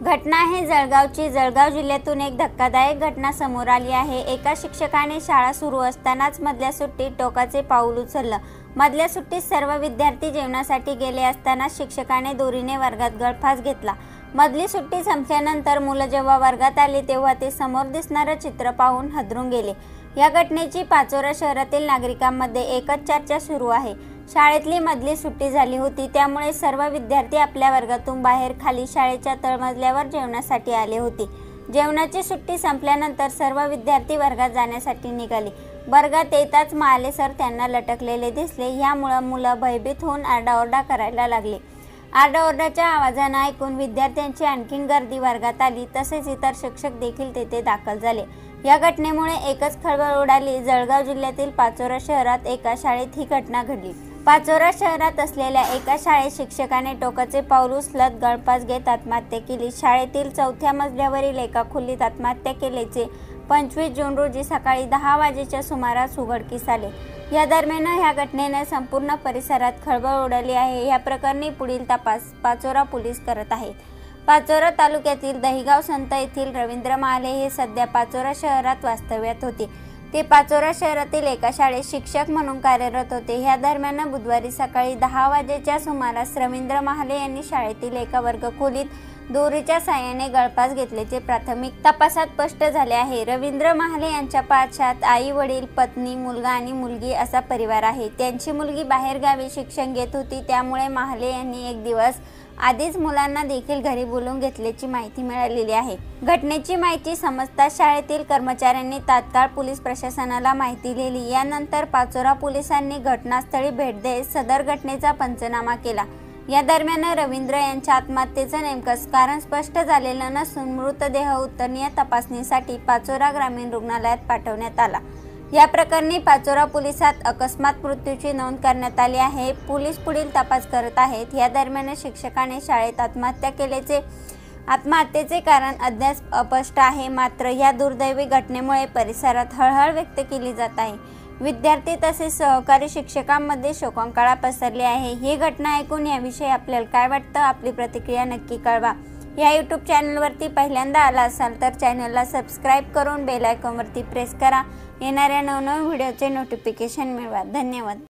घटना आहे जळगावची। जळगाव जिल्ह्यातून एक धक्कादायक घटना समोर आली आहे। एका शिक्षकाने शाळा सुरू असतानाच मधल्या सुट्टीत टोकाचे पाऊल उचललं। मधल्या सुट्टीत सर्व विद्यार्थी जेवणासाठी गेले असताना शिक्षकाने दोरीने वर्गात गळफास घेतला। मधली सुट्टी संपल्यानंतर मुलं जेव्हा वर्गात आली तेव्हा ते समोर दिसणारं चित्र पाहून हादरून गेले। या घटनेची पाचोरा शहरातील नागरिकांमध्ये एकच चर्चा सुरू आहे। शाळेतली मधली सुट्टी झाली होती, त्यामुळे सर्व विद्यार्थी आपल्या वर्गातून बाहेर खाली शाळेच्या तळमजल्यावर जेवणासाठी आले होते। जेवणाची सुट्टी संपल्यानंतर सर्व विद्यार्थी वर्गात जाण्यासाठी निघाले। वर्गात येताच महाले सर त्यांना लटकलेले दिसले। यामुळे मुलं भयभीत होऊन आरडाओरडा करायला लागले। आरडाओरड्याच्या आवाजाने ऐकून विद्यार्थ्यांची आणखीन गर्दी वर्गात आली, तसेच इतर शिक्षक देखील तेथे दाखल झाले। या घटनेमुळे एकच खळबळ उडाली। जळगाव जिल्ह्यातील पाचोरा शहरात एका शाळेत ही घटना घडली। पाचोरा शहरात असलेल्या एका शाळेत शिक्षकाने टोकाचे पाऊल उचलत गळफास घेत आत्महत्या केली। शाळेतील 4थ्या मजल्यावरील एका खोलीत आत्महत्या केल्याचे 25 जून रोजी सकाळी 10 वाजेच्या सुमारास उघडकीस आले। या दरम्यान या घटनेने संपूर्ण परिसरात खळबळ उडाली आहे। या प्रकरणी पुढील तपास पाचोरा पोलीस करत आहेत। पाचोरा तालुक्यातील दहिगाव संत येथील रवींद्र महाले हे सध्या पाचोरा शहरात वास्तव्यात होते। ते पाचोरा शहरातील एका शाळेत शिक्षक म्हणून कार्यरत होते। या दरम्यान बुधवारी सकाळी 10 वाजेच्या सुमारास रवींद्र महाले यांनी शाळेतील एका वर्गखोलीत दोरीच्या साहाय्याने गळफास घेतल्याचे प्राथमिक तपासात स्पष्ट झाले आहे। रवींद्र महाले यांच्या पाठशाळेत आई वडील, पत्नी, मुलगा आणि मुलगी असा परिवार आहे। त्यांची मुलगी बाहेरगावी शिक्षण घेत होती, त्यामुळे महाले यांनी एक दिवस आधीच मुलांना देखील घरी बोलवून घेतल्याची माहिती मिळालेली आहे। घटनेची माहिती समजताच शाळेतील कर्मचाऱ्यांनी तात्काळ पोलीस प्रशासनाला माहिती दिली। यानंतर पाचोरा पोलिसांनी घटनास्थळी भेट देत सदर घटनेचा पंचनामा केला। या दरम्यान रवींद्र यांच्या आत्महत्येचं नेमकं कारण स्पष्ट झालेलं नसून मृतदेह उतरनीय तपासणीसाठी पाचोरा ग्रामीण रुग्णालयात पाठवण्यात आला। या प्रकरणी पाचोरा पोलिसात अकस्मात मृत्यूची नोंद करण्यात आली आहे। पोलीस पुढील तपास करत आहेत। या दरम्यान शिक्षकाने शाळेत आत्महत्या केल्याचे आत्महत्येचे कारण अद्याप अस्पष्ट आहे। मात्र या दुर्दैवी घटनेमुळे परिसरात हळहळ व्यक्त केली जात आहे। विद्यार्थी तसेच सहकारी शिक्षकांमध्ये शोककळा पसरली आहे। ही घटना ऐकून याविषयी आपल्याला काय वाटतं? आपली प्रतिक्रिया नक्की कळवा। या यूट्यूब चॅनलवरती पहिल्यांदा आला असाल तर चॅनलला सबस्क्राईब करून बेल आयकॉनवरती प्रेस करा। येणाऱ्या नवनवीन व्हिडिओचे नोटिफिकेशन मिळवा। धन्यवाद।